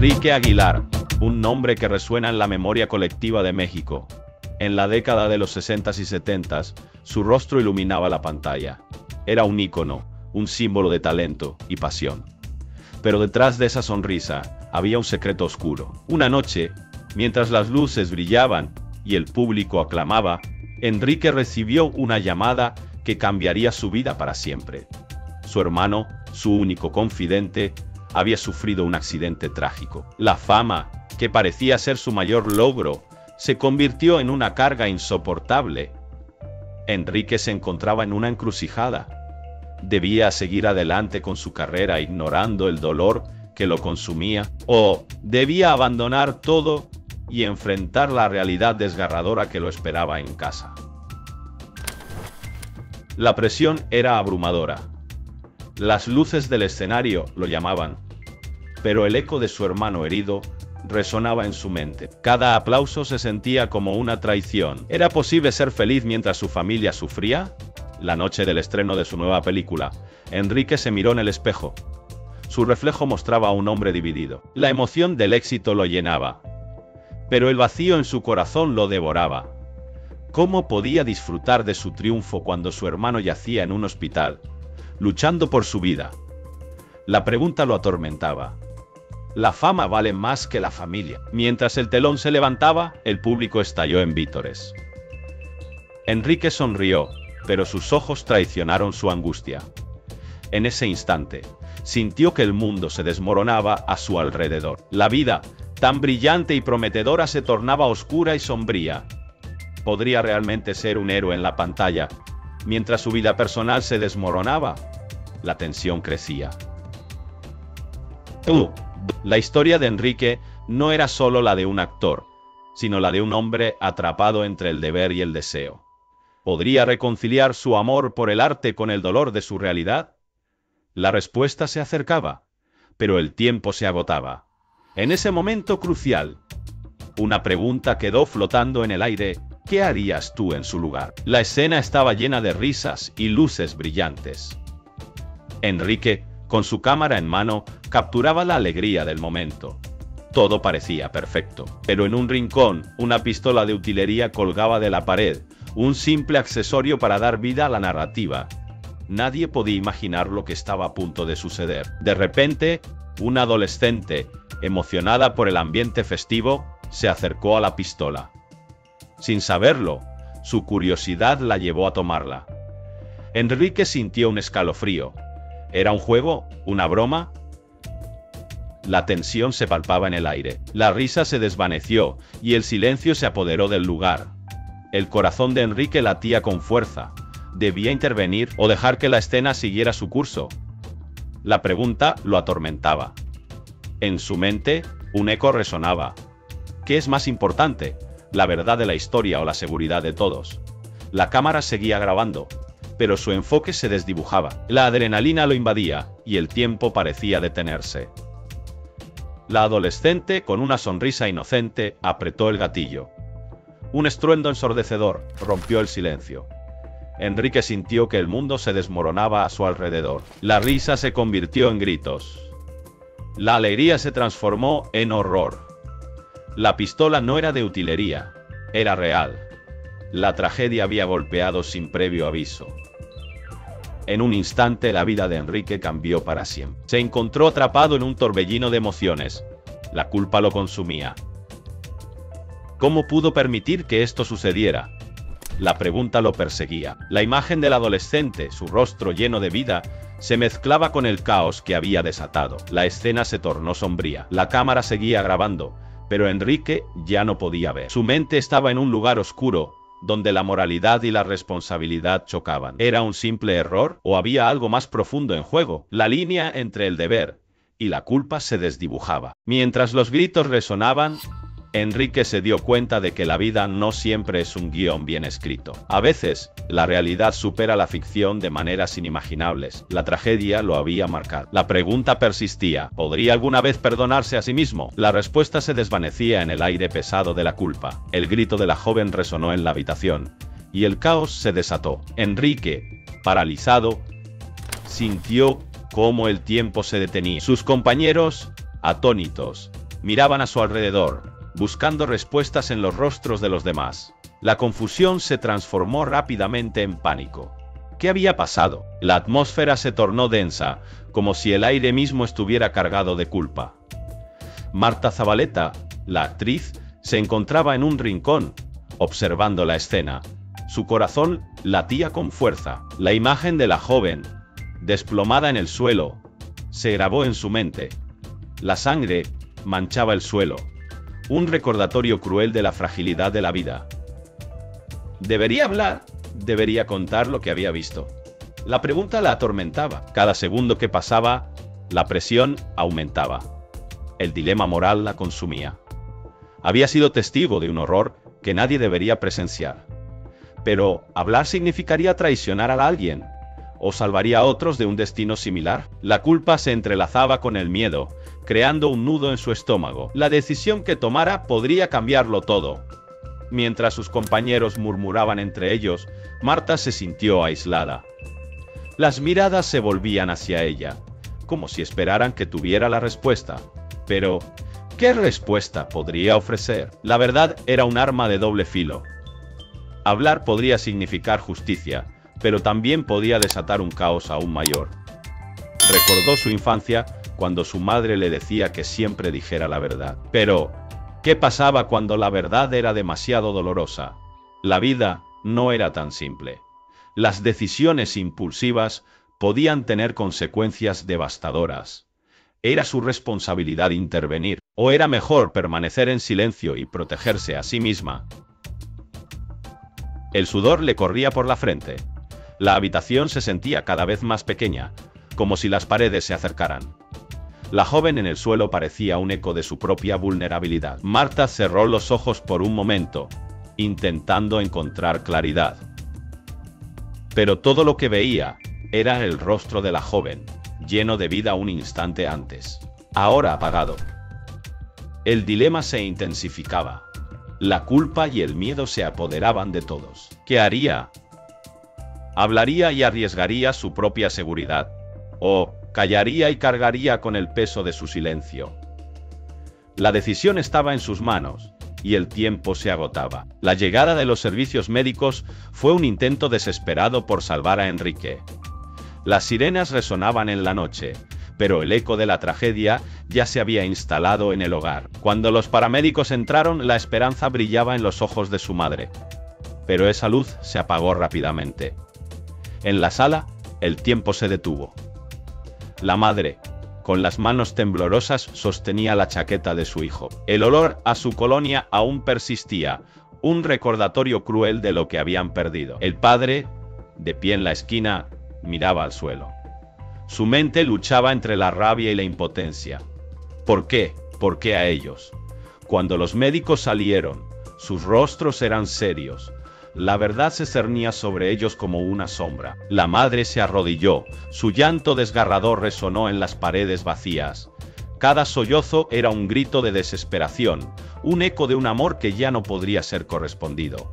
Enrique Aguilar, un nombre que resuena en la memoria colectiva de México. En la década de los 60s y 70s, su rostro iluminaba la pantalla. Era un ícono, un símbolo de talento y pasión. Pero detrás de esa sonrisa, había un secreto oscuro. Una noche, mientras las luces brillaban y el público aclamaba, Enrique recibió una llamada que cambiaría su vida para siempre. Su hermano, su único confidente, había sufrido un accidente trágico. La fama, que parecía ser su mayor logro, se convirtió en una carga insoportable. Enrique se encontraba en una encrucijada. Debía seguir adelante con su carrera ignorando el dolor que lo consumía, o debía abandonar todo y enfrentar la realidad desgarradora que lo esperaba en casa. La presión era abrumadora. Las luces del escenario lo llamaban, pero el eco de su hermano herido resonaba en su mente. Cada aplauso se sentía como una traición. ¿Era posible ser feliz mientras su familia sufría? La noche del estreno de su nueva película, Enrique se miró en el espejo. Su reflejo mostraba a un hombre dividido. La emoción del éxito lo llenaba, pero el vacío en su corazón lo devoraba. ¿Cómo podía disfrutar de su triunfo cuando su hermano yacía en un hospital, luchando por su vida? La pregunta lo atormentaba. La fama vale más que la familia. Mientras el telón se levantaba, el público estalló en vítores. Enrique sonrió, pero sus ojos traicionaron su angustia. En ese instante, sintió que el mundo se desmoronaba a su alrededor. La vida, tan brillante y prometedora, se tornaba oscura y sombría. ¿Podría realmente ser un héroe en la pantalla, mientras su vida personal se desmoronaba? La tensión crecía. La historia de Enrique no era solo la de un actor, sino la de un hombre atrapado entre el deber y el deseo. ¿Podría reconciliar su amor por el arte con el dolor de su realidad? La respuesta se acercaba, pero el tiempo se agotaba. En ese momento crucial, una pregunta quedó flotando en el aire: ¿qué harías tú en su lugar? La escena estaba llena de risas y luces brillantes. Enrique, con su cámara en mano, capturaba la alegría del momento. Todo parecía perfecto, pero en un rincón, una pistola de utilería colgaba de la pared, un simple accesorio para dar vida a la narrativa. Nadie podía imaginar lo que estaba a punto de suceder. De repente, una adolescente, emocionada por el ambiente festivo, se acercó a la pistola. Sin saberlo, su curiosidad la llevó a tomarla. Enrique sintió un escalofrío. ¿Era un juego? ¿Una broma? La tensión se palpaba en el aire. La risa se desvaneció y el silencio se apoderó del lugar. El corazón de Enrique latía con fuerza. ¿Debía intervenir o dejar que la escena siguiera su curso? La pregunta lo atormentaba. En su mente, un eco resonaba. ¿Qué es más importante? ¿La verdad de la historia o la seguridad de todos? La cámara seguía grabando, pero su enfoque se desdibujaba. La adrenalina lo invadía, y el tiempo parecía detenerse. La adolescente, con una sonrisa inocente, apretó el gatillo. Un estruendo ensordecedor rompió el silencio. Enrique sintió que el mundo se desmoronaba a su alrededor. La risa se convirtió en gritos. La alegría se transformó en horror. La pistola no era de utilería, era real. La tragedia había golpeado sin previo aviso. En un instante la vida de Enrique cambió para siempre. Se encontró atrapado en un torbellino de emociones. La culpa lo consumía. ¿Cómo pudo permitir que esto sucediera? La pregunta lo perseguía. La imagen del adolescente, su rostro lleno de vida, se mezclaba con el caos que había desatado. La escena se tornó sombría. La cámara seguía grabando, pero Enrique ya no podía ver. Su mente estaba en un lugar oscuro, donde la moralidad y la responsabilidad chocaban. ¿Era un simple error o había algo más profundo en juego? La línea entre el deber y la culpa se desdibujaba. Mientras los gritos resonaban, Enrique se dio cuenta de que la vida no siempre es un guión bien escrito. A veces, la realidad supera la ficción de maneras inimaginables. La tragedia lo había marcado. La pregunta persistía: ¿podría alguna vez perdonarse a sí mismo? La respuesta se desvanecía en el aire pesado de la culpa. El grito de la joven resonó en la habitación, y el caos se desató. Enrique, paralizado, sintió cómo el tiempo se detenía. Sus compañeros, atónitos, Miraban a su alrededor, buscando respuestas en los rostros de los demás. La confusión se transformó rápidamente en pánico. ¿Qué había pasado? La atmósfera se tornó densa, como si el aire mismo estuviera cargado de culpa. Marta Zabaleta, la actriz, se encontraba en un rincón, observando la escena. Su corazón latía con fuerza. La imagen de la joven, desplomada en el suelo, se grabó en su mente. La sangre manchaba el suelo. Un recordatorio cruel de la fragilidad de la vida. ¿Debería hablar? ¿Debería contar lo que había visto? La pregunta la atormentaba. Cada segundo que pasaba, la presión aumentaba. El dilema moral la consumía. Había sido testigo de un horror que nadie debería presenciar. Pero, ¿hablar significaría traicionar a alguien? ¿O salvaría a otros de un destino similar? La culpa se entrelazaba con el miedo, creando un nudo en su estómago. La decisión que tomara podría cambiarlo todo. Mientras sus compañeros murmuraban entre ellos, Marta se sintió aislada. Las miradas se volvían hacia ella, como si esperaran que tuviera la respuesta. Pero, ¿qué respuesta podría ofrecer? La verdad era un arma de doble filo. Hablar podría significar justicia, pero también podía desatar un caos aún mayor. Recordó su infancia, cuando su madre le decía que siempre dijera la verdad. Pero, ¿qué pasaba cuando la verdad era demasiado dolorosa? La vida no era tan simple. Las decisiones impulsivas podían tener consecuencias devastadoras. ¿Era su responsabilidad intervenir, o era mejor permanecer en silencio y protegerse a sí misma? El sudor le corría por la frente. La habitación se sentía cada vez más pequeña, como si las paredes se acercaran. La joven en el suelo parecía un eco de su propia vulnerabilidad. Marta cerró los ojos por un momento, intentando encontrar claridad. Pero todo lo que veía era el rostro de la joven, lleno de vida un instante antes, ahora apagado. El dilema se intensificaba. La culpa y el miedo se apoderaban de todos. ¿Qué haría? ¿Hablaría y arriesgaría su propia seguridad? ¿O callaría y cargaría con el peso de su silencio? La decisión estaba en sus manos, y el tiempo se agotaba. La llegada de los servicios médicos fue un intento desesperado por salvar a Enrique. Las sirenas resonaban en la noche, pero el eco de la tragedia ya se había instalado en el hogar. Cuando los paramédicos entraron, la esperanza brillaba en los ojos de su madre. Pero esa luz se apagó rápidamente. En la sala, el tiempo se detuvo. La madre, con las manos temblorosas, sostenía la chaqueta de su hijo. El olor a su colonia aún persistía, un recordatorio cruel de lo que habían perdido. El padre, de pie en la esquina, miraba al suelo. Su mente luchaba entre la rabia y la impotencia. ¿Por qué? ¿Por qué a ellos? Cuando los médicos salieron, sus rostros eran serios. La verdad se cernía sobre ellos como una sombra. La madre se arrodilló, su llanto desgarrador resonó en las paredes vacías. Cada sollozo era un grito de desesperación, un eco de un amor que ya no podría ser correspondido.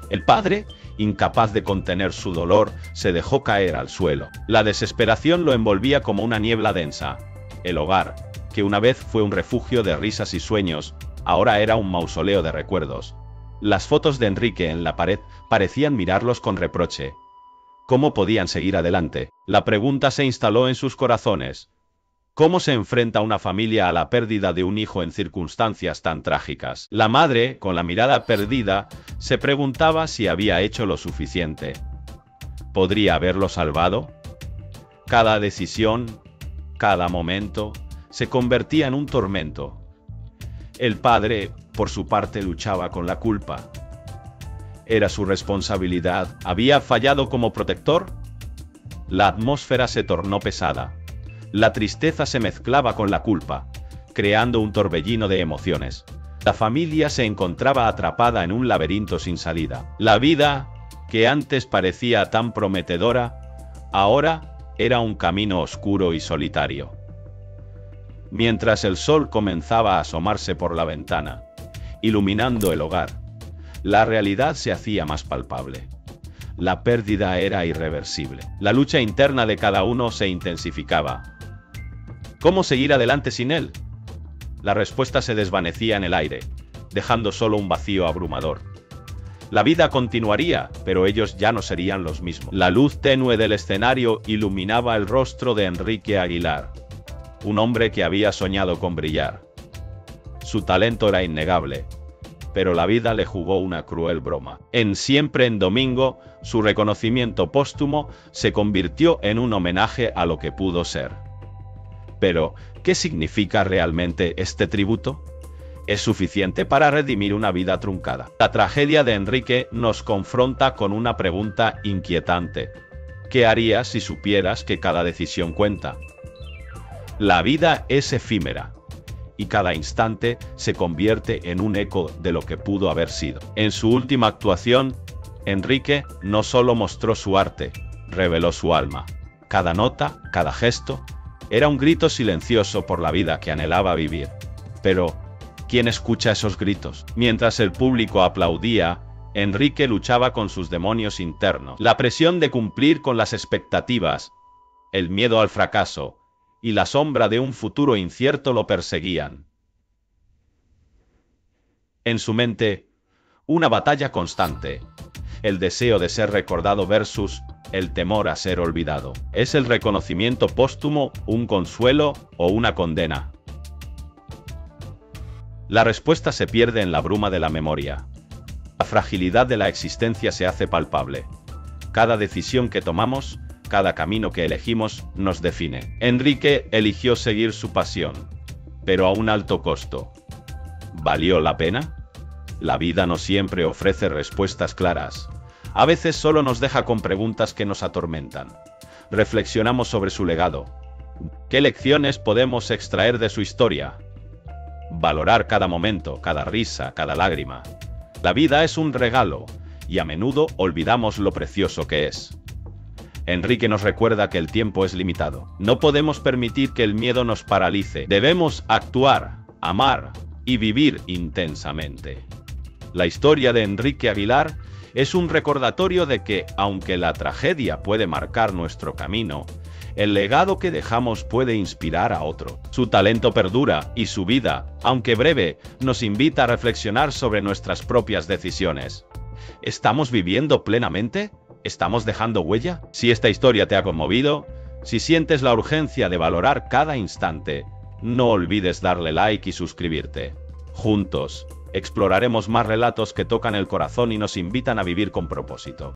El padre, incapaz de contener su dolor, se dejó caer al suelo. La desesperación lo envolvía como una niebla densa. El hogar, que una vez fue un refugio de risas y sueños, ahora era un mausoleo de recuerdos. Las fotos de Enrique en la pared parecían mirarlos con reproche. ¿Cómo podían seguir adelante? La pregunta se instaló en sus corazones. ¿Cómo se enfrenta una familia a la pérdida de un hijo en circunstancias tan trágicas? La madre, con la mirada perdida, se preguntaba si había hecho lo suficiente. ¿Podría haberlo salvado? Cada decisión, cada momento, se convertía en un tormento. El padre, por su parte, luchaba con la culpa. ¿Era su responsabilidad? ¿Había fallado como protector? La atmósfera se tornó pesada. La tristeza se mezclaba con la culpa, creando un torbellino de emociones. La familia se encontraba atrapada en un laberinto sin salida. La vida, que antes parecía tan prometedora, ahora era un camino oscuro y solitario. Mientras el sol comenzaba a asomarse por la ventana, iluminando el hogar, la realidad se hacía más palpable. La pérdida era irreversible. La lucha interna de cada uno se intensificaba. ¿Cómo seguir adelante sin él? La respuesta se desvanecía en el aire, dejando solo un vacío abrumador. La vida continuaría, pero ellos ya no serían los mismos. La luz tenue del escenario iluminaba el rostro de Enrique Aguilar, un hombre que había soñado con brillar. Su talento era innegable, pero la vida le jugó una cruel broma. En Siempre en Domingo, su reconocimiento póstumo se convirtió en un homenaje a lo que pudo ser. Pero, ¿qué significa realmente este tributo? ¿Es suficiente para redimir una vida truncada? La tragedia de Enrique nos confronta con una pregunta inquietante. ¿Qué harías si supieras que cada decisión cuenta? La vida es efímera, y cada instante se convierte en un eco de lo que pudo haber sido. En su última actuación, Enrique no solo mostró su arte, reveló su alma. Cada nota, cada gesto, era un grito silencioso por la vida que anhelaba vivir. Pero, ¿quién escucha esos gritos? Mientras el público aplaudía, Enrique luchaba con sus demonios internos. La presión de cumplir con las expectativas, el miedo al fracaso y la sombra de un futuro incierto lo perseguían. En su mente, una batalla constante. El deseo de ser recordado versus el temor a ser olvidado. ¿Es el reconocimiento póstumo un consuelo o una condena? La respuesta se pierde en la bruma de la memoria. La fragilidad de la existencia se hace palpable. Cada decisión que tomamos, cada camino que elegimos, nos define. Enrique eligió seguir su pasión, pero a un alto costo. ¿Valió la pena? La vida no siempre ofrece respuestas claras. A veces solo nos deja con preguntas que nos atormentan. Reflexionamos sobre su legado. ¿Qué lecciones podemos extraer de su historia? Valorar cada momento, cada risa, cada lágrima. La vida es un regalo, y a menudo olvidamos lo precioso que es. Enrique nos recuerda que el tiempo es limitado. No podemos permitir que el miedo nos paralice. Debemos actuar, amar y vivir intensamente. La historia de Enrique Aguilar es un recordatorio de que, aunque la tragedia puede marcar nuestro camino, el legado que dejamos puede inspirar a otro. Su talento perdura y su vida, aunque breve, nos invita a reflexionar sobre nuestras propias decisiones. ¿Estamos viviendo plenamente? ¿Estamos dejando huella? Si esta historia te ha conmovido, si sientes la urgencia de valorar cada instante, no olvides darle like y suscribirte. Juntos, exploraremos más relatos que tocan el corazón y nos invitan a vivir con propósito.